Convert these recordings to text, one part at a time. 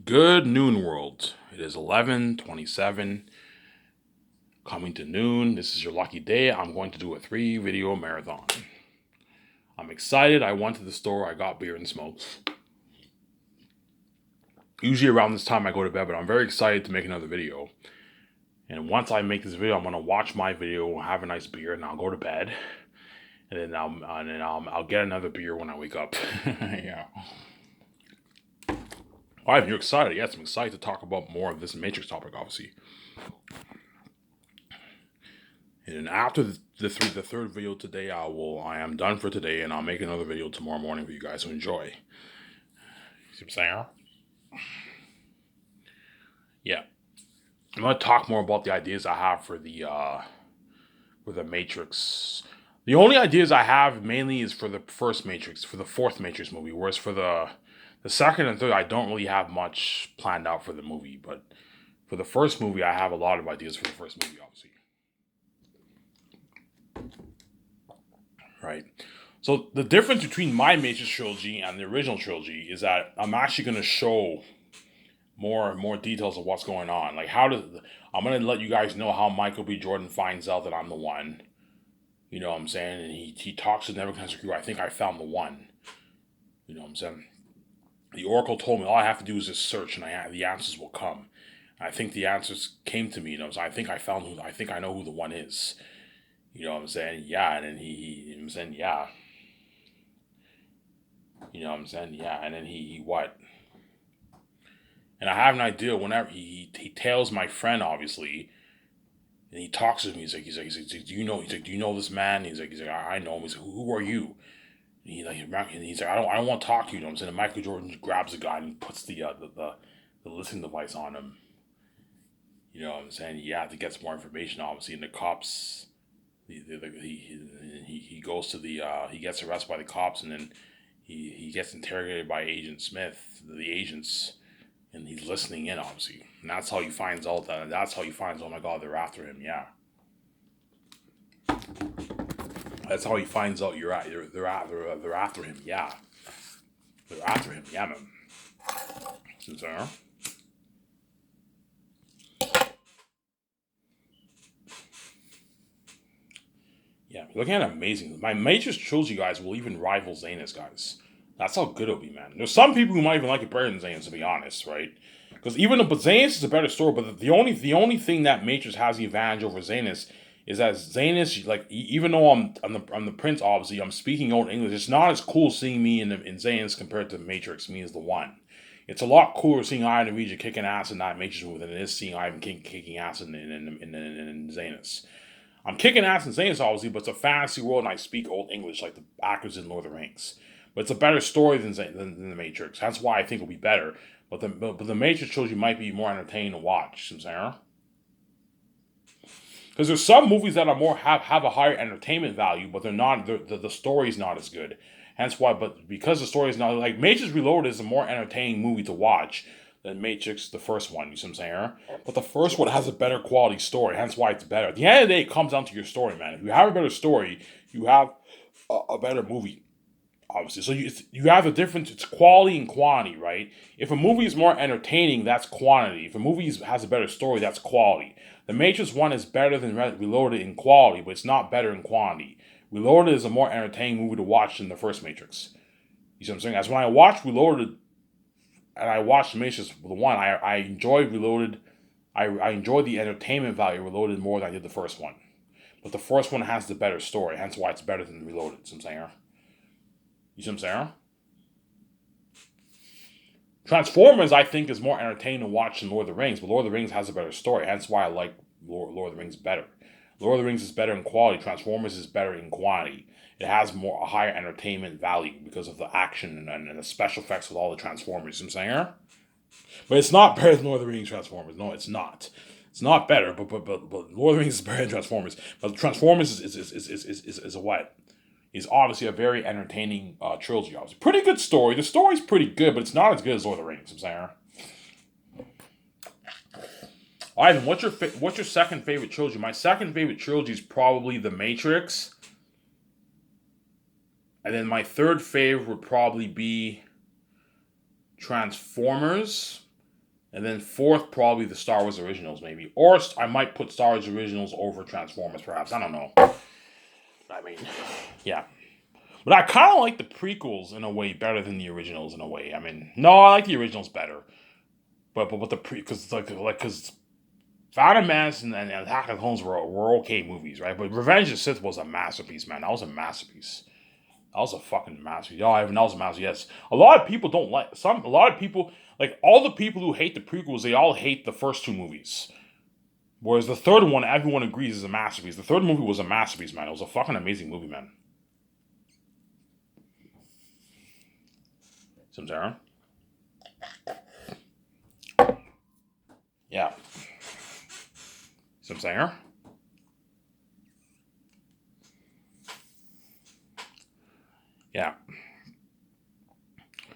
Good noon world. It is 11:27 coming to noon. This is your lucky day. I'm going to do a 3 video marathon. I'm excited. I went to the store. I got beer and smokes. Usually around this time I go to bed, but I'm very excited to make another video. And once I make this video, I'm going to watch my video, have a nice beer, and I'll go to bed. And then I'll get another beer when I wake up. Yeah. All right, you're excited. Yes, I'm excited to talk about more of this Matrix topic, obviously. And after the third video today, I am done for today, and I'll make another video tomorrow morning for you guys to enjoy. See what I'm saying? Yeah, I'm gonna talk more about the ideas I have for the Matrix. The only ideas I have mainly is for the first Matrix, for the fourth Matrix movie, whereas for the second and third, I don't really have much planned out for the movie. But for the first movie, I have a lot of ideas for the first movie, obviously. Right. So the difference between my Matrix trilogy and the original trilogy is that I'm actually going to show more details of what's going on. Like I'm going to let you guys know how Michael B. Jordan finds out that I'm the one. You know what I'm saying? And he talks to Nebuchadnezzar crew. I think I found the one. You know what I'm saying? The Oracle told me all I have to do is just search, and the answers will come. I think the answers came to me. You know, so I think I think I know who the one is. You know what I'm saying? Yeah, and then you know what I'm saying, yeah. You know what I'm saying? Yeah, and then he what? And I have an idea whenever he tells my friend, obviously, and he talks to me. Do you know? Do you know this man? He's like, I know him. He's like, who are you? And he's like, I don't want to talk to you. You know what I'm saying? And Michael Jordan grabs the guy and he puts the listening device on him. You know what I'm saying? Yeah, to get some more information, obviously, and the cops. He goes to he gets arrested by the cops, and then he gets interrogated by Agent Smith, the agents, and he's listening in, obviously, and that's how he finds out that oh my god, they're after him. Yeah, that's how he finds out they're after him. Yeah, they're after him. Yeah, man. So, yeah, looking at amazing. My Matrix trilogy, guys, will even rival Zanus, guys. That's how good it'll be, man. There's some people who might even like it better than Zanus, to be honest, right? Because but Zanus is a better story. But the only thing that Matrix has the advantage over Zanus is that Zanus, like, even though I'm the prince, obviously I'm speaking old English. It's not as cool seeing me in Zanus compared to Matrix, me as the one. It's a lot cooler seeing Ivan Regia kicking ass in that Matrix movie than it is seeing Ivan King kicking ass in Zanus. I'm kicking ass and saying this, obviously, but it's a fantasy world and I speak old English like the actors in Lord of the Rings. But it's a better story than The Matrix. That's why I think it'll be better. But the Matrix trilogy might be more entertaining to watch. You know what I'm saying? Because there's some movies that are have a higher entertainment value, but they're not the story's not as good. Hence why, but because the story is not like Matrix Reloaded is a more entertaining movie to watch than Matrix the first one. You see what I'm saying? But the first one has a better quality story. Hence why it's better. At the end of the day, it comes down to your story, man. If you have a better story, you have a better movie, obviously. So you have the difference. It's quality and quantity, right? If a movie is more entertaining, that's quantity. If a movie has a better story, that's quality. The Matrix One is better than Reloaded in quality, but it's not better in quantity. Reloaded is a more entertaining movie to watch than the first Matrix. You see what I'm saying? As when I watched Reloaded and I watched Matrix the one, I enjoyed Reloaded. I enjoyed the entertainment value of Reloaded more than I did the first one. But the first one has the better story, hence why it's better than Reloaded. You see what I'm saying? You see what I'm saying? Transformers, I think, is more entertaining to watch than Lord of the Rings, but Lord of the Rings has a better story. Hence why I like Lord of the Rings better. Lord of the Rings is better in quality. Transformers is better in quantity. It has a higher entertainment value because of the action and the special effects with all the Transformers. You know what I'm saying? But it's not better than Lord of the Rings Transformers. No, it's not. It's not better, but Lord of the Rings is better than Transformers. But Transformers is a what? Is obviously a very entertaining trilogy. Obviously, pretty good story. The story's pretty good, but it's not as good as Lord of the Rings. I'm saying. Ivan, what's your second favorite trilogy? My second favorite trilogy is probably The Matrix, and then my third favorite would probably be Transformers, And then fourth, probably the Star Wars originals, maybe. Or I might put Star Wars originals over Transformers, perhaps. I don't know. I mean, yeah. But I kind of like the prequels in a way better than the originals in a way. I mean, no, I like the originals better. But the because because Phantom Menace and Attack of the Clones were okay movies, right? But Revenge of the Sith was a masterpiece, man. That was a masterpiece. That was a fucking masterpiece. Oh, Ivan, that was a masterpiece. Yes, a lot of people don't like some. A lot of people like all the people who hate the prequels. They all hate the first two movies. Whereas the third one, everyone agrees is a masterpiece. The third movie was a masterpiece, man. It was a fucking amazing movie, man. Some Sarah. Yeah. Some singer. Yeah.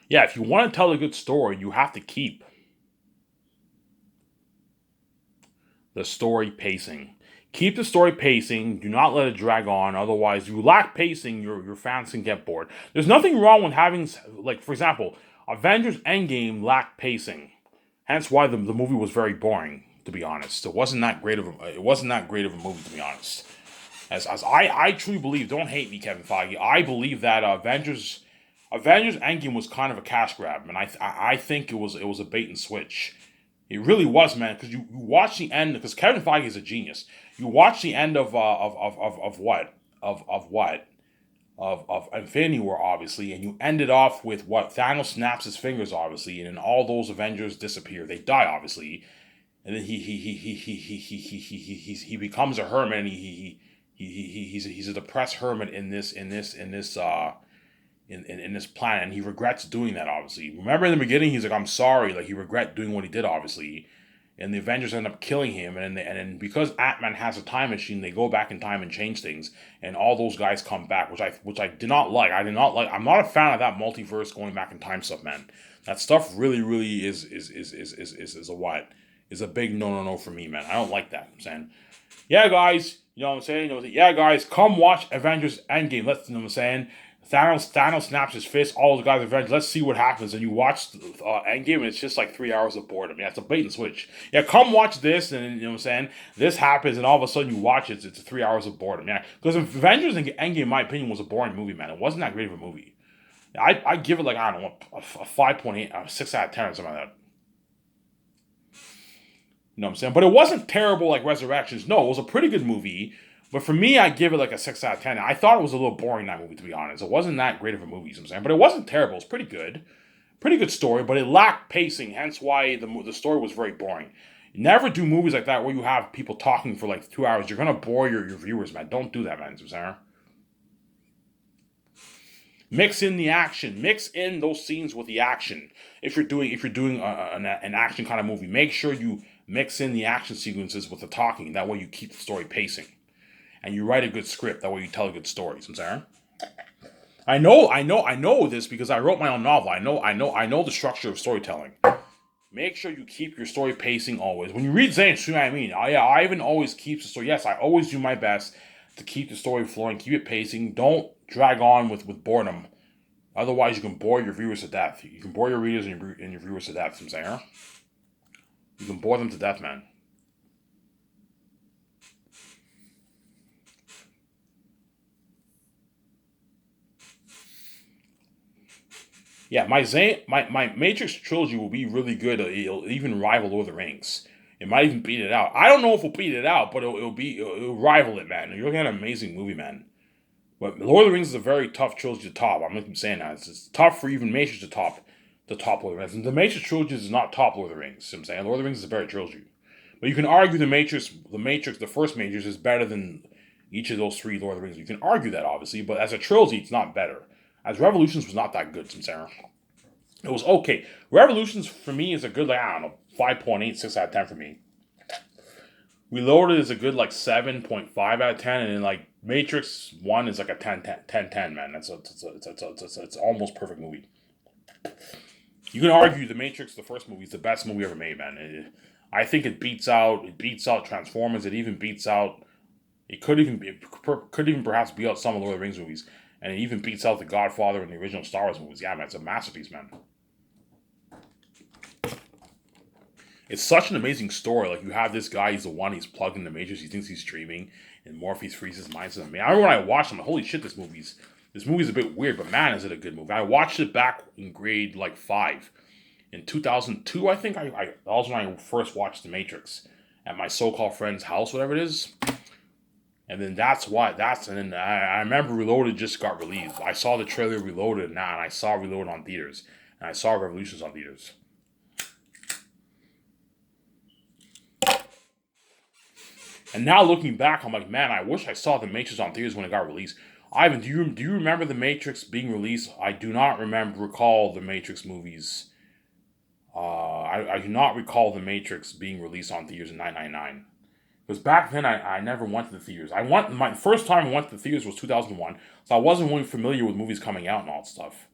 Yeah, if you want to tell a good story, you have to keep the story pacing. Keep the story pacing. Do not let it drag on. Otherwise, you lack pacing, your fans can get bored. There's nothing wrong with having, like, for example, Avengers Endgame lacked pacing. Hence why the movie was very boring, to be honest. It wasn't that great of a movie, to be honest. As I truly believe, don't hate me, Kevin Feige. I believe that Avengers Endgame was kind of a cash grab, and I think it was a bait and switch. It really was, man, because you watch the end, because Kevin Feige is a genius. You watch the end of Infinity War, obviously, and you end it off with what Thanos snaps his fingers, obviously, and then all those Avengers disappear. They die, obviously, and then he becomes a hermit. And he's a depressed hermit in this planet, and he regrets doing that. Obviously, remember in the beginning, he's like, "I'm sorry," like he regret doing what he did, obviously. And the Avengers end up killing him, and then because Ant-Man has a time machine, they go back in time and change things, and all those guys come back, which I did not like. I did not like. I'm not a fan of that multiverse going back in time stuff, man. That stuff really is a what is a big no for me, man. I don't like that. I'm saying, yeah, guys, you know what I'm saying? Yeah, guys, come watch Avengers Endgame. Let's, you know what I'm saying? Thanos snaps his fist. All the guys are Avengers. Let's see what happens. And you watch Endgame, and it's just like 3 hours of boredom. Yeah, it's a bait and switch. Yeah, come watch this, and you know what I'm saying? This happens, and all of a sudden you watch it. It's 3 hours of boredom. Yeah, because Avengers Endgame, in my opinion, was a boring movie, man. It wasn't that great of a movie. I give it like, I don't know, a 5.8, a 6 out of 10 or something like that. You know what I'm saying? But it wasn't terrible like Resurrections. No, it was a pretty good movie. But for me, I give it like a 6 out of 10. I thought it was a little boring, that movie, to be honest. It wasn't that great of a movie, you know what I'm saying? But it wasn't terrible. It was pretty good. Pretty good story, but it lacked pacing, hence why the story was very boring. Never do movies like that where you have people talking for like 2 hours. You're going to bore your viewers, man. Don't do that, man, you know what I'm saying? Mix in the action. Mix in those scenes with the action. If you're doing an action kind of movie, make sure you mix in the action sequences with the talking. That way you keep the story pacing. And you write a good script. That way you tell a good story. You know what I'm saying? I know this because I wrote my own novel. I know the structure of storytelling. Make sure you keep your story pacing always. When you read Zane, see what I mean? Ivan always keeps the story. Yes, I always do my best to keep the story flowing, keep it pacing. Don't drag on with boredom. Otherwise, you can bore your viewers to death. You can bore your readers and your viewers to death. You know what I'm saying? You can bore them to death, man. Yeah, my Matrix trilogy will be really good. It'll even rival Lord of the Rings. It might even beat it out. I don't know if it'll beat it out, but it'll rival it, man. You're looking at an amazing movie, man. But Lord of the Rings is a very tough trilogy to top. I'm not even saying that. It's tough for even Matrix to top Lord of the Rings. And the Matrix trilogy is not top Lord of the Rings. You know what I'm saying? Lord of the Rings is a better trilogy. But you can argue the first Matrix is better than each of those three Lord of the Rings. You can argue that, obviously, but as a trilogy, it's not better. As Revolutions was not that good, Sarah. It was okay. Revolutions, for me, is a good, like, I don't know, 5.8, 6 out of 10 for me. Reloaded is a good, like, 7.5 out of 10, and then, like, Matrix 1 is like a 10, man. It's almost perfect movie. You can argue the Matrix, the first movie, is the best movie ever made, man. I think it beats out Transformers. It even beats out. It could even perhaps beat out some of the Lord of the Rings movies, and it even beats out The Godfather and the original Star Wars movies. Yeah, man, it's a masterpiece, man. It's such an amazing story. Like you have this guy, he's the one, he's plugged in the Matrix, he thinks he's dreaming, and Morpheus frees his mind to him. I mean, I remember when I watched him, holy shit, this movie's a bit weird, but man, is it a good movie. I watched it back in grade like 5. In 2002, I think that was when I first watched The Matrix at my so-called friend's house, whatever it is. And then and then I remember Reloaded just got released. I saw the trailer Reloaded now, and I saw Reloaded on theaters, and I saw Revolutions on theaters. And now looking back, I'm like, man, I wish I saw The Matrix on theaters when it got released. Ivan, do you remember The Matrix being released? I do not recall The Matrix movies. I do not recall The Matrix being released on theaters in 1999. Because back then, I never went to the theaters. My first time I went to the theaters was 2001, so I wasn't really familiar with movies coming out and all that stuff.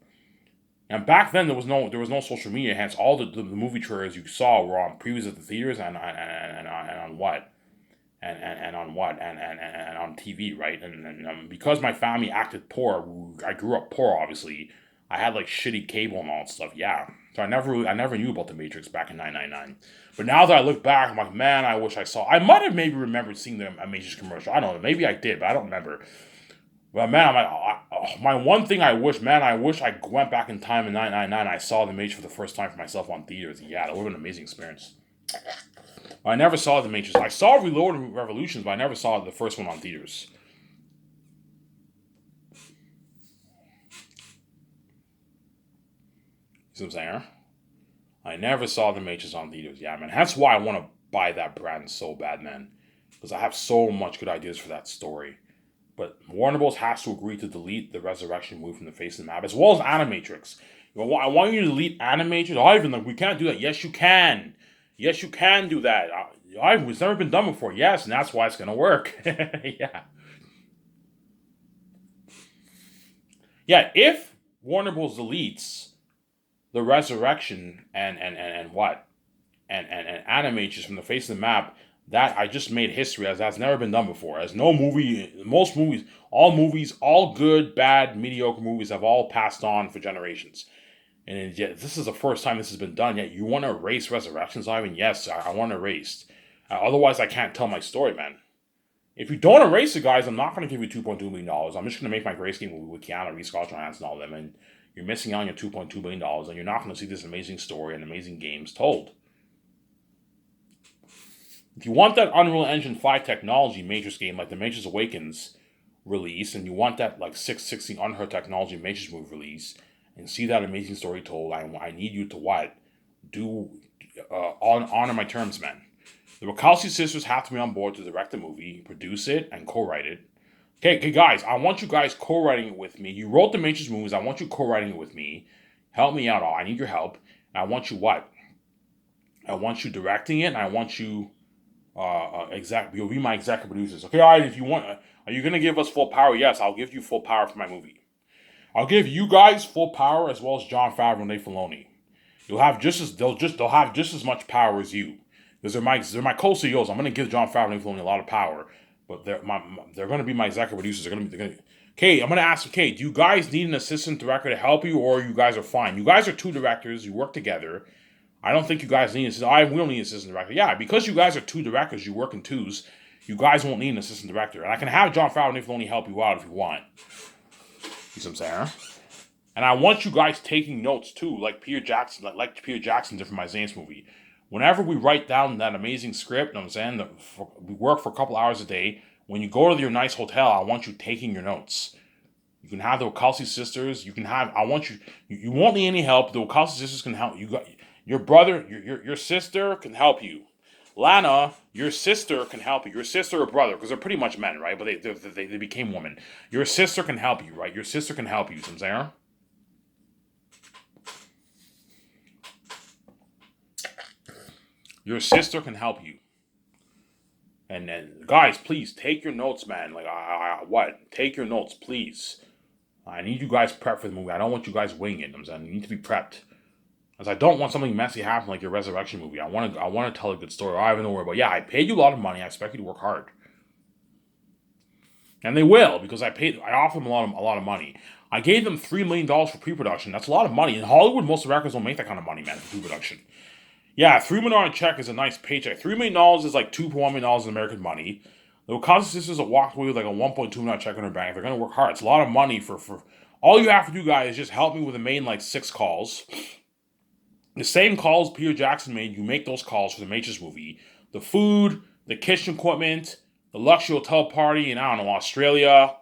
And back then, there was no social media, hence all the movie trailers you saw were on previews at the theaters and on what? And on what? And on TV, right? And because my family acted poor, I grew up poor, obviously. I had like shitty cable and all that stuff, yeah. So I never knew about The Matrix back in 1999. But now that I look back, I'm like, man, I wish I saw. I might have maybe remembered seeing the Matrix commercial. I don't know. Maybe I did, but I don't remember. But man, I'm like, my one thing I wish I went back in time in 1999. I saw The Matrix for the first time for myself on theaters. Yeah, that would have been an amazing experience. I never saw The Matrix. I saw Reloaded Revolutions, but I never saw the first one on theaters. You see what I'm saying? I never saw The Matrix on theaters. Yeah, man. That's why I want to buy that brand so bad, man. Because I have so much good ideas for that story. But Warner Bros. Has to agree to delete the Resurrection movie from the face of the map, as well as Animatrix. I want you to delete Animatrix. Ivan, like, we can't do that. Yes, you can. Yes, you can do that. Ivan, it's never been done before. Yes, and that's why it's going to work. Yeah. Yeah, if Warner Bros. Deletes the Resurrection and what? And Animatrix from the face of the map, that I just made history, as that's never been done before. As no movie, most movies, all good, bad, mediocre movies have all passed on for generations. And yet, this is the first time this has been done. Yet you want to erase Resurrections, Ivan? Yes, I want it erased. Otherwise, I can't tell my story, man. If you don't erase it, guys, I'm not going to give you $2.2 million. I'm just going to make my Grayscale movie with Keanu Reeves, Scarlett Johansson, and all them. And you're missing out on your $2.2 million, and you're not going to see this amazing story and amazing games told. If you want that Unreal Engine 5 technology Matrix game, like the Matrix Awakens release, and you want that like 660 unheard technology Matrix movie release, and see that amazing story told, I need you to what? Honor my terms, man. The Wachowski sisters have to be on board to direct the movie, produce it, and co-write it. Okay, guys, I want you guys co-writing it with me. You wrote the Matrix movies. I want you co-writing it with me. Help me out. I need your help. And I want you what? I want you directing it, and I want you you'll be my executive producers. Okay, all right, if you want, are you going to give us full power? Yes, I'll give you full power for my movie. I'll give you guys full power as well as Jon Favreau and Dave Filoni. They'll have just as much power as you. Because they're my co-CEOs. I'm going to give Jon Favreau and Dave Filoni a lot of power. But they're going to be my executive producers. Okay, I'm going to ask, okay, do you guys need an assistant director to help you, or you guys are fine? You guys are 2 directors. You work together. I don't think you guys need an assistant. We don't need an assistant director. Yeah, because you guys are 2 directors, you work in twos, you guys won't need an assistant director. And I can have Jon Favreau and Dave Filoni help you out if you want. You see what I'm saying? And I want you guys taking notes too, like Peter Jackson, like Peter Jackson did for my Zane's movie. Whenever we write down that amazing script, you know what I'm saying, we work for a couple hours a day. When you go to your nice hotel, I want you taking your notes. You can have the Wachowski sisters. You won't need any help. The Wachowski sisters can help. Your brother, your sister can help you. Lana, your sister can help you. Your sister or brother, because they're pretty much men, right? But they became women. Your sister can help you, right? Your sister can help you. You know what I'm saying? Your sister can help you. And then, guys, please take your notes, man. Like, Take your notes, please. I need you guys prepped for the movie. I don't want you guys winging it. You know what I'm saying? You need to be prepped. Because I don't want something messy happen like your Resurrection movie. I want to tell a good story. I have no worry about. Yeah, I paid you a lot of money. I expect you to work hard. And they will, because I offered them a lot of money. I gave them $3 million for pre-production. That's a lot of money. In Hollywood, most Americans don't make that kind of money, man, for pre-production. Yeah, $3 million check is a nice paycheck. $3 million is like $2.1 million in American money. The Wachowski sisters will walk away with like a $1.2 million check in their bank. They're gonna work hard. It's a lot of money for all you have to do, guys, is just help me with the main like 6 calls. The same calls Peter Jackson made, you make those calls for the Matrix movie. The food, the kitchen equipment, the luxury hotel party in, I don't know, Australia.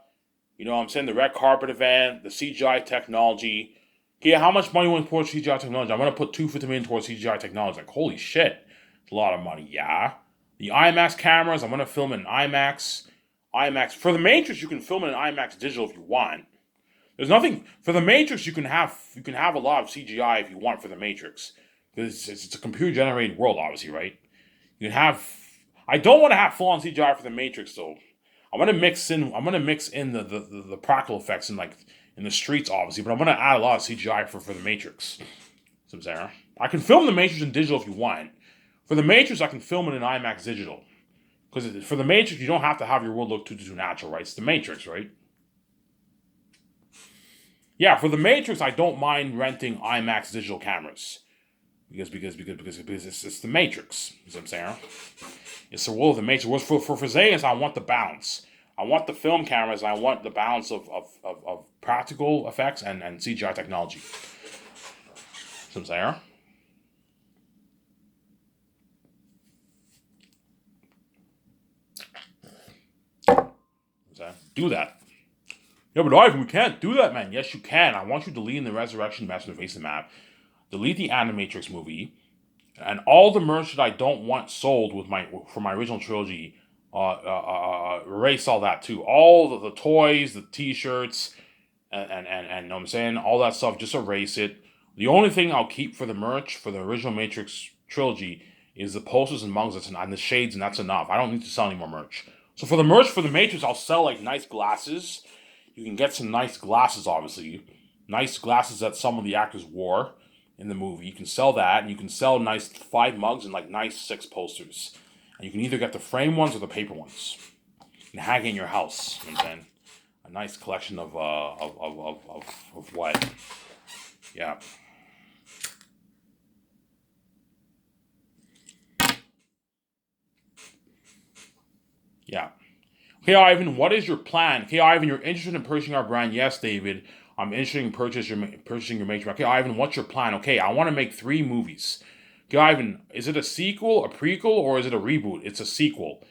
You know what I'm saying? The red carpet event, the CGI technology. Yeah, how much money went towards CGI technology? I'm going to put $250 million towards CGI technology. Like, holy shit. It's a lot of money. Yeah. The IMAX cameras, I'm going to film in IMAX. IMAX. For the Matrix, you can film it in IMAX digital if you want. There's nothing for the Matrix. You can have a lot of CGI if you want for the Matrix, because it's a computer generated world, obviously, right? You can have. I don't want to have full on CGI for the Matrix though. I'm gonna mix in the practical effects in like in the streets, obviously, but I'm gonna add a lot of CGI for the Matrix. So Sarah, I can film the Matrix in digital if you want. For the Matrix, I can film it in IMAX digital. Because for the Matrix, you don't have to have your world look too natural, right? It's the Matrix, right? Yeah, for the Matrix, I don't mind renting IMAX digital cameras because it's the Matrix. You know what I'm saying? It's the world of the Matrix. For Zayas, I want the balance. I want the film cameras. And I want the balance of practical effects and CGI technology. You know what I'm saying? Do that. Yeah, but Ivan, we can't do that, man. Yes, you can. I want you deleting the Resurrection Master of the Face of the Map. Delete the Animatrix movie. And all the merch that I don't want sold with my for my original trilogy, erase all that too. All the toys, the T-shirts, and you know what I'm saying, all that stuff. Just erase it. The only thing I'll keep for the merch for the original Matrix trilogy is the posters and mugs and the shades, and that's enough. I don't need to sell any more merch. So for the merch for the Matrix, I'll sell like nice glasses. You can get some nice glasses, obviously, nice glasses that some of the actors wore in the movie. You can sell that, and you can sell nice 5 mugs and like nice 6 posters. And you can either get the frame ones or the paper ones and hang in your house. You know what I'm saying? A nice collection of what? Yeah. Yeah. Okay, Ivan, what is your plan? Okay, Ivan, you're interested in purchasing our brand. Yes, David. I'm interested in purchasing your Matrix. Okay, Ivan, what's your plan? Okay, I want to make 3 movies. Okay, Ivan, is it a sequel, a prequel, or is it a reboot? It's a sequel.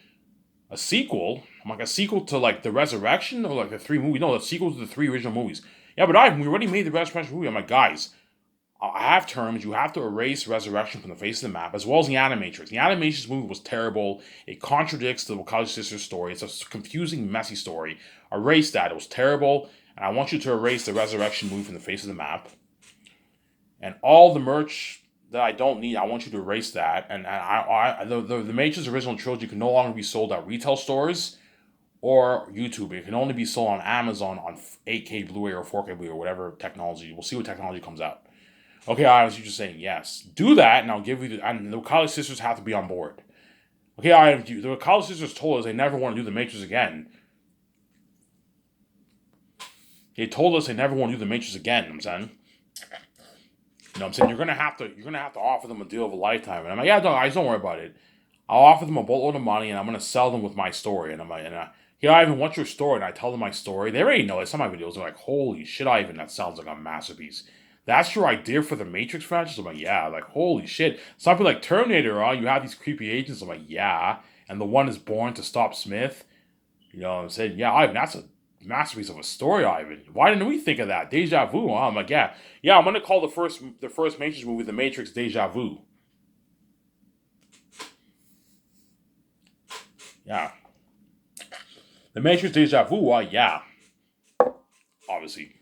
A sequel? I'm like a sequel to like the Resurrection or like the 3 movies? No, the sequel to the 3 original movies. Yeah, but Ivan, we already made the Resurrection movie. I'm like, guys, I have terms. You have to erase Resurrection from the face of the map, as well as the Animatrix. The Animatrix movie was terrible. It contradicts the Wachowski sisters story. It's a confusing, messy story. Erase that. It was terrible. And I want you to erase the Resurrection movie from the face of the map. And all the merch that I don't need, I want you to erase that. And the Matrix original trilogy can no longer be sold at retail stores or YouTube. It can only be sold on Amazon on 8K Blu-ray or 4K Blu-ray or whatever technology. We'll see what technology comes out. Okay, I was just saying yes. Do that, and I'll give you the. And the Wachowski sisters have to be on board. Okay, the Wachowski sisters told us they never want to do the Matrix again. They told us they never want to do the Matrix again. You know what I'm saying, you're gonna have to offer them a deal of a lifetime. And I'm like, yeah, no, guys, don't worry about it. I'll offer them a boatload of money, and I'm gonna sell them with my story. And I'm like, yeah, Ivan, what's your story? And I tell them my story. They already know it. Some of my videos are like, holy shit, Ivan, that sounds like a masterpiece. That's your idea for the Matrix franchise? I'm like, yeah, like, holy shit. Something like Terminator, you have these creepy agents. I'm like, yeah. And the one is born to stop Smith. You know what I'm saying? Yeah, Ivan, that's a masterpiece of a story, Ivan. Why didn't we think of that? Deja vu, huh? I'm like, yeah. Yeah, I'm gonna call the first Matrix movie The Matrix Deja Vu. Yeah. The Matrix Deja Vu, yeah. Obviously.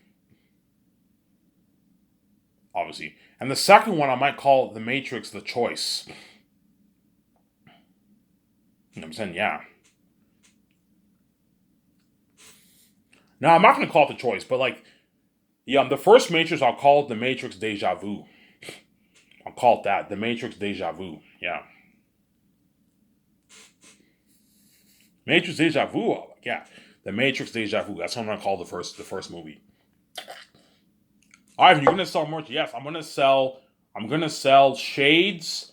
Obviously. And the second one, I might call The Matrix The Choice. You know what I'm saying? Yeah. Now, I'm not going to call it The Choice, but like, yeah, the first Matrix, I'll call it The Matrix Deja Vu. I'll call it that. The Matrix Deja Vu. Yeah. Matrix Deja Vu. Yeah. The Matrix Deja Vu. That's what I'm going to call the first movie. Ivan, you're gonna sell merch? Yes, I'm gonna sell shades.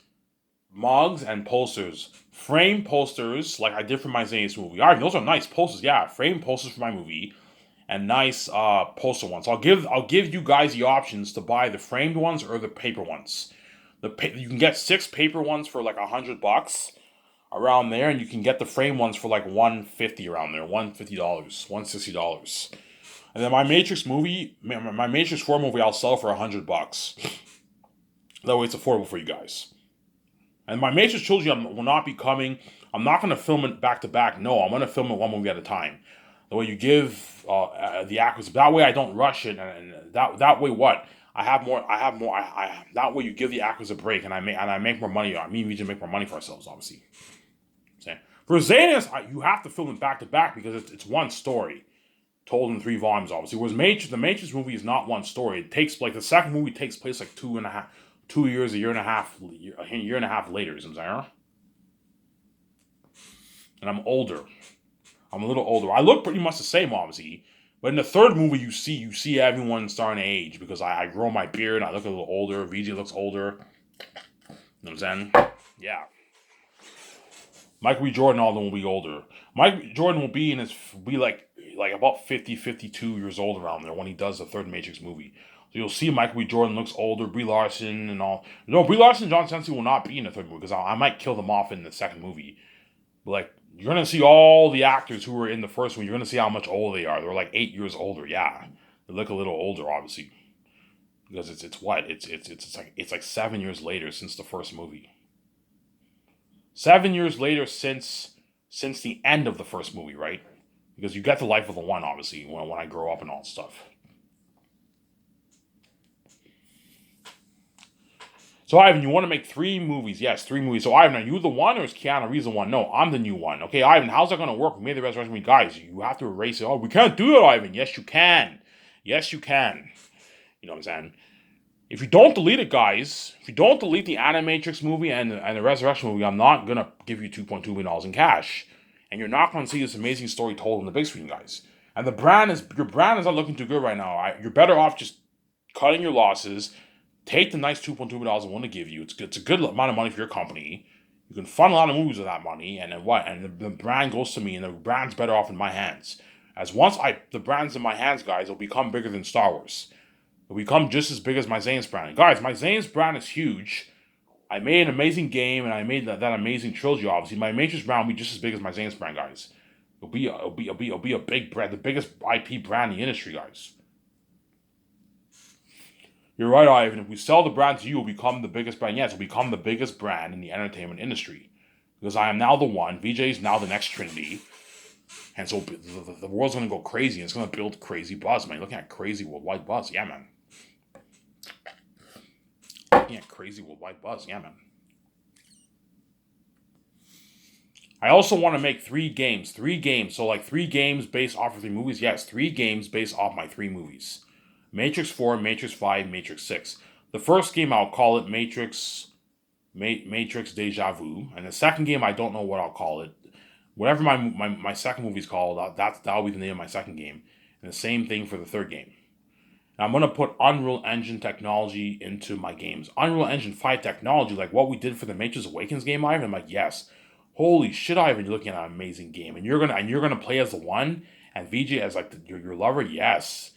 mugs and posters. Frame posters, like I did for my Zane's movie. Alright, those are nice posters, yeah. Frame posters for my movie. And nice poster ones. I'll give you guys the options to buy the framed ones or the paper ones. You can get 6 paper ones for like $100 around there, and you can get the frame ones for like $150 around there, $150, $160. And then my Matrix movie, my Matrix 4 movie, I'll sell for $100. That way it's affordable for you guys. And my Matrix trilogy will not be coming. I'm not going to film it back to back. No, I'm going to film it one movie at a time. The way you give the actors, that way I don't rush it, and that way what? I have more. That way you give the actors a break, and I make more money. Me and Regent make more money for ourselves, obviously. For Zanus, you have to film it back to back because it's one story told in 3 volumes, obviously. Whereas the Matrix movie is not one story. It takes like the second movie takes place like 2 years, a year and a half later. You know what I'm saying? And I'm older. I'm a little older. I look pretty much the same, obviously. But in the third movie, you see everyone starting to age because I grow my beard. I look a little older. VJ looks older. You know what I'm saying? Yeah. Michael B. Jordan, all of them will be older. Michael B. Jordan will be like about 50, 52 years old around there when he does the third Matrix movie. So you'll see Michael B. Jordan looks older, Brie Larson and all. No, Brie Larson and John Cena will not be in the third movie because I might kill them off in the second movie. But like, you're going to see all the actors who were in the first one. You're going to see how much older they are. They're like 8 years older. Yeah. They look a little older, obviously. Because it's like 7 years later since the first movie. 7 years later since the end of the first movie, right? Because you get the life of the one, obviously, when I grow up and all that stuff. So, Ivan, you want to make 3 movies? Yes, 3 movies. So, Ivan, are you the one or is Keanu Reeves the one? No, I'm the new one. Okay, Ivan, how's that going to work? We made the Resurrection movie. Guys, you have to erase it. Oh, we can't do it, Ivan. Yes, you can. Yes, you can. You know what I'm saying? If you don't delete it, guys, if you don't delete the Animatrix movie and the Resurrection movie, I'm not going to give you $2.2 million in cash. And you're not going to see this amazing story told on the big screen, guys. And your brand is not looking too good right now. You're better off just cutting your losses. Take the nice $2.2 million I want to give you. It's a good amount of money for your company. You can fund a lot of movies with that money, and then what? And the brand goes to me, and the brand's better off in my hands. As once the brand's in my hands, guys, it'll become bigger than Star Wars. It'll become just as big as my Zane's brand. Guys, my Zane's brand is huge. I made an amazing game, and I made that amazing trilogy. Obviously, my Matrix brand will be just as big as my Zane's brand, guys. It'll be a big brand, the biggest IP brand in the industry, guys. You're right, Ivan. If we sell the brand to you, it'll become the biggest brand. Yes, it'll become the biggest brand in the entertainment industry. Because I am now the one. VJ is now the next Trinity. And so the world's going to go crazy. And it's going to build crazy buzz, man. You're looking at crazy worldwide buzz. Yeah, man. Looking at crazy worldwide buzz. Yeah, man. I also want to make 3 games. 3 games. So like 3 games based off of 3 movies. Yes, 3 games based off my 3 movies. Matrix 4, Matrix 5, Matrix 6. The first game, I'll call it Matrix Deja Vu. And the second game, I don't know what I'll call it. Whatever my second movie's called, that'll be the name of my second game. And the same thing for the third game. And I'm going to put Unreal Engine technology into my games. Unreal Engine 5 technology, like what we did for the Matrix Awakens game, Ivan. I'm like, yes. Holy shit, Ivan, you're looking at an amazing game. And you're gonna play as the one, and VJ as like your lover, yes.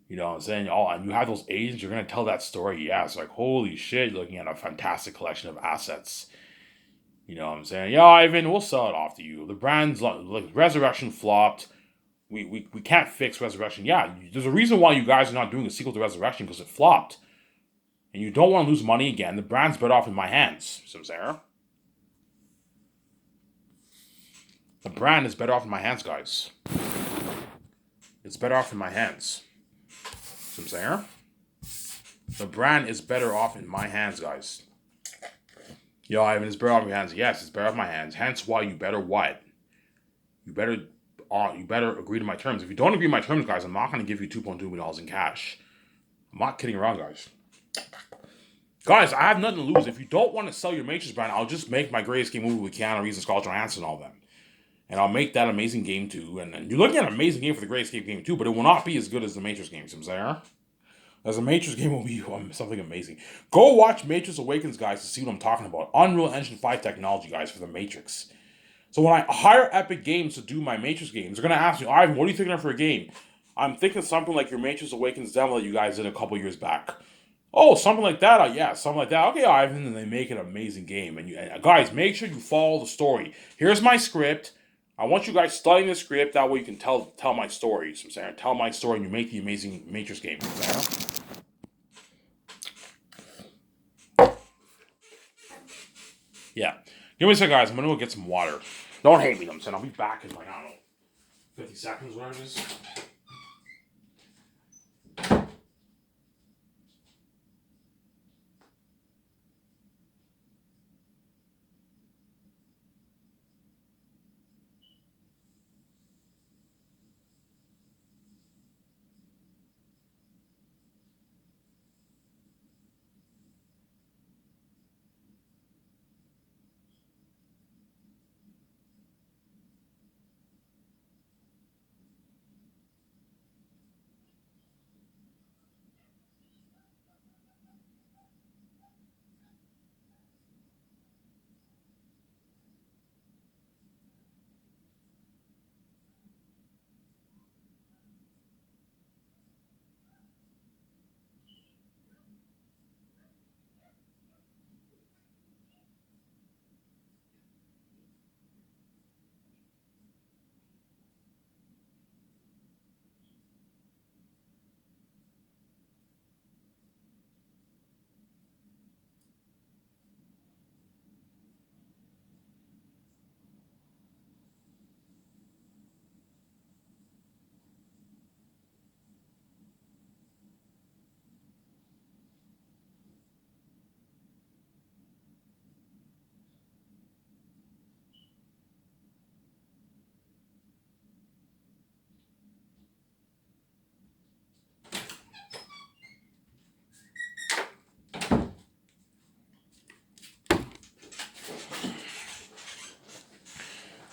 You know what I'm saying? And you have those agents, you're going to tell that story. Yeah, it's like, holy shit, you're looking at a fantastic collection of assets. You know what I'm saying? Yeah, Ivan, we'll sell it off to you. The brand's like Resurrection flopped. We can't fix Resurrection. Yeah, there's a reason why you guys are not doing a sequel to Resurrection because it flopped. And you don't want to lose money again. The brand's better off in my hands. See what I'm saying? The brand is better off in my hands, guys. It's better off in my hands. I'm saying? The brand is better off in my hands, guys. Yo, Ivan, it's better off in my hands. Yes, it's better off in my hands. Hence why you better what? You better agree to my terms. If you don't agree to my terms, guys, I'm not going to give you $2.2 million in cash. I'm not kidding around, guys. Guys, I have nothing to lose. If you don't want to sell your Matrix brand, I'll just make my greatest game movie with Keanu Reeves and Scarlett Johansson and all them. And I'll make that amazing game too. And you're looking at an amazing game for the greatest game too, but it will not be as good as the Matrix game, you know what I'm saying? As a Matrix game will be something amazing. Go watch Matrix Awakens, guys, to see what I'm talking about. Unreal Engine 5 technology, guys, for the Matrix. So when I hire Epic Games to do my Matrix games, they're gonna ask me, Ivan, what are you thinking of for a game? I'm thinking something like your Matrix Awakens demo that you guys did a couple years back. Oh, something like that. Yeah, something like that. Okay, Ivan, and they make an amazing game. And guys, make sure you follow the story. Here's my script. I want you guys studying the script. That way you can tell my story. So I'm saying, tell my story, and you make the amazing Matrix game. Yeah. Give me a second, guys. I'm gonna go get some water. Don't hate me, I'm saying. I'll be back in like, I don't know, 50 seconds, whatever it is.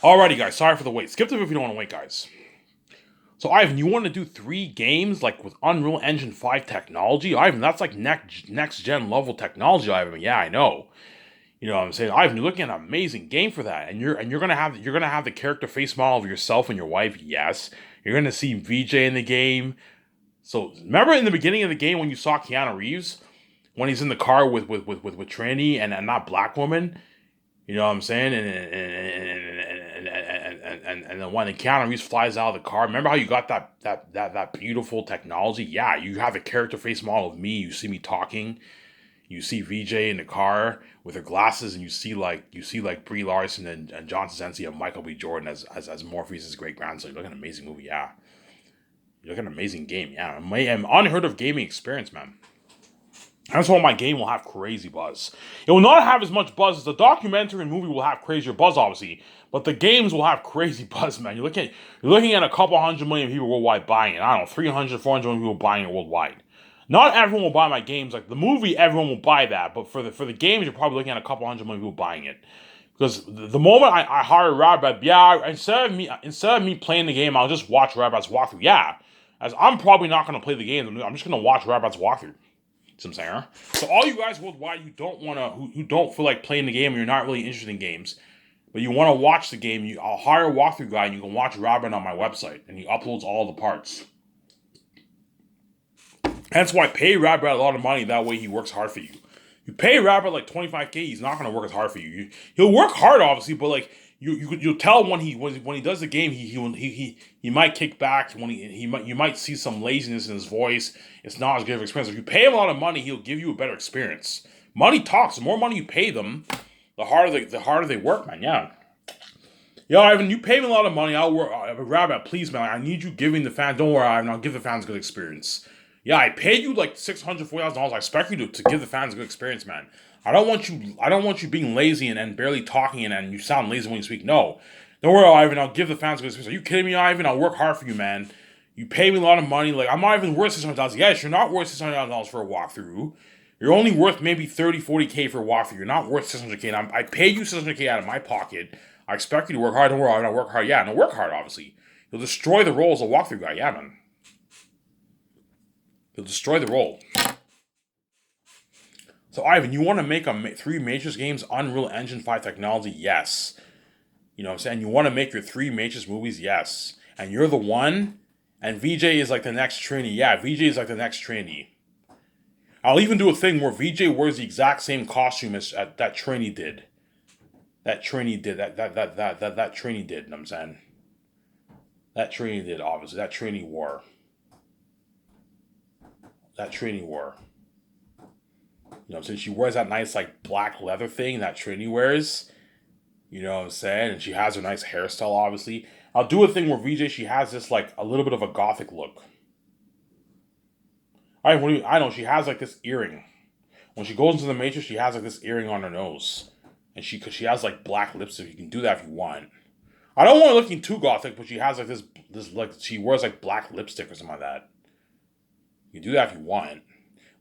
Alrighty, guys. Sorry for the wait. Skip the video if you don't want to wait, guys. So, Ivan, you want to do 3 games like with Unreal Engine 5 technology? Ivan, that's like next gen level technology, Ivan. Yeah, I know. You know what I'm saying? Ivan, you're looking at an amazing game for that. And you're gonna have the character face model of yourself and your wife, yes. You're gonna see VJ in the game. So remember in the beginning of the game when you saw Keanu Reeves? When he's in the car with Trinity and that black woman? You know what I'm saying? And then when the Keanu Reeves flies out of the car, remember how you got that beautiful technology? Yeah, you have a character face model of me. You see me talking. You see VJ in the car with her glasses, and you see like Brie Larson and John Krasinski and Michael B. Jordan as Morpheus' great grandson. You look at an amazing movie, yeah. You look at an amazing game, yeah. An unheard of gaming experience, man. That's why my game will have crazy buzz. It will not have as much buzz as the documentary and movie will have crazier buzz, obviously, but the games will have crazy buzz, man. You're looking at a couple 100 million people worldwide buying it. I don't know, 300, 400 million people buying it worldwide. Not everyone will buy my games. Like the movie, everyone will buy that, but for the games, you're probably looking at a couple 100 million people buying it. Because the moment I hire Rabbit, yeah, instead of me playing the game, I'll just watch Rabbit's walkthrough. Yeah, as I'm probably not going to play the game. I'm just going to watch Rabbit's walkthrough. Some saying. So all you guys worldwide who don't feel like playing the game and you're not really interested in games, but you want to watch the game, I'll hire a walkthrough guy and you can watch Rabbit on my website and he uploads all the parts. Hence why I pay Rabbit a lot of money. That way he works hard for you. You pay Rabbit like 25K, he's not gonna work as hard for you. He'll work hard obviously, but like you'll tell when he does the game he might kick back when you might see some laziness in his voice. It's not as good of an experience. If you pay him a lot of money, he'll give you a better experience. Money talks. The more money you pay them, the harder they work, man. Yeah. Yo, Ivan, you pay me a lot of money. I'll work. Rabbit, please, man. I need you giving the fans. Don't worry, Ivan. I'll give the fans a good experience. Yeah, I paid you like $640,000. I expect you to give the fans a good experience, man. I don't want you being lazy and barely talking and you sound lazy when you speak. No. Don't worry, Ivan. I'll give the fans a good experience. Are you kidding me, Ivan? I'll work hard for you, man. You pay me a lot of money. Like, I'm not even worth $600,000. Yes, you're not worth $600,000 for a walkthrough. You're only worth maybe 30, 40K for a walkthrough. You're not worth $600K. And I paid you $600K out of my pocket. I expect you to work hard. Don't worry, Ivan. I'll work hard. Yeah, no, work hard, obviously. You'll destroy the role as a walkthrough guy. Yeah, man. They'll destroy the role. So, Ivan, you want to make 3 Matrix games Unreal Engine 5 technology? Yes. You know what I'm saying? You want to make your 3 Matrix movies? Yes. And you're the one? And VJ is like the next Trinity. Yeah, VJ is like the next Trinity. I'll even do a thing where VJ wears the exact same costume as that Trinity did. That Trinity did. That Trinity did, you know what I'm saying? That Trinity did, obviously. That Trinity wore. That Trinity wore. You know what I'm saying? She wears that nice, like, black leather thing that Trinity wears. You know what I'm saying? And she has her nice hairstyle, obviously. I'll do a thing where VJ, she has this, like, a little bit of a gothic look. I know, she has, like, this earring. When she goes into the Matrix, she has, like, this earring on her nose. And cause she has, like, black lipstick. You can do that if you want. I don't want her looking too gothic, but she has, like, like, she wears, like, black lipstick or something like that. You can do that if you want.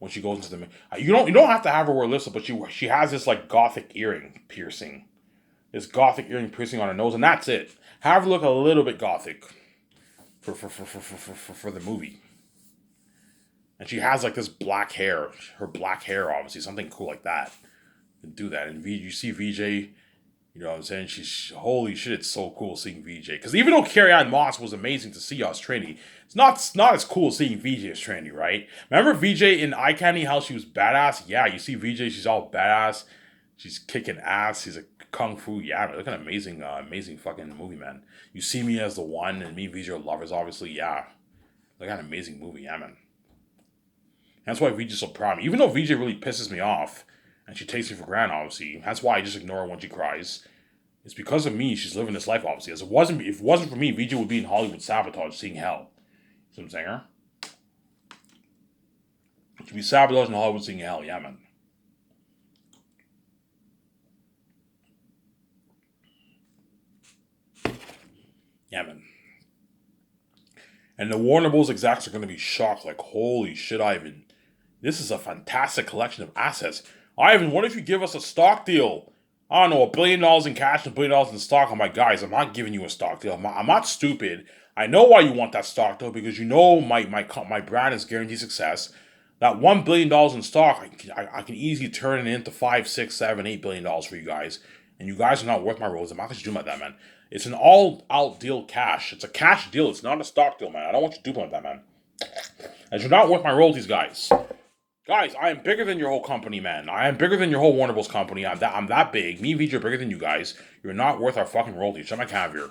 When she goes into the, you don't have to have her wear lipstick, but she has this, like, gothic earring piercing. This gothic earring piercing on her nose, and that's it. Have her look a little bit gothic for the movie. And she has, like, this black hair. Her black hair, obviously. Something cool like that. You can do that. And you see VJ, you know what I'm saying? She's, holy shit, it's so cool seeing VJ. Because even though Carrie-Anne Moss was amazing to see as Trinity, it's not as cool seeing VJ as Trinity, right? Remember VJ in Eye Candy, how she was badass? Yeah, you see VJ, she's all badass. She's kicking ass. She's a kung fu. Yeah, look at an amazing fucking movie, man. You See Me as the One, and me and VJ are lovers, obviously. Yeah. Look at an amazing movie, yeah, man. That's why VJ's so proud of me. Even though VJ really pisses me off, and she takes me for granted, obviously. That's why I just ignore her when she cries. It's because of me she's living this life, obviously. If it wasn't for me, VJ would be in Hollywood sabotage, seeing hell. See what I'm saying, her? She'd be sabotaging Hollywood, seeing hell, yeah, man. Yeah, man. And the Warner Bros. Execs are going to be shocked, like, holy shit, Ivan. This is a fantastic collection of assets. Ivan, what if you give us a stock deal? I don't know, $1 billion in cash and $1 billion in stock. I'm like, guys, I'm not giving you a stock deal. I'm not stupid. I know why you want that stock deal, because you know my brand is guaranteed success. That $1 billion in stock, I can easily turn it into $5, $6, $7, $8 billion for you guys. And you guys are not worth my rose. I'm not going to do like that, man. It's an all-out deal cash. It's a cash deal. It's not a stock deal, man. I don't want you to do like that, man. And you're not worth my royalties, guys. Guys, I am bigger than your whole company, man. I am bigger than your whole Warner Bros. Company. I'm that big. Me and VJ are bigger than you guys. You're not worth our fucking royalties. Shut my caviar.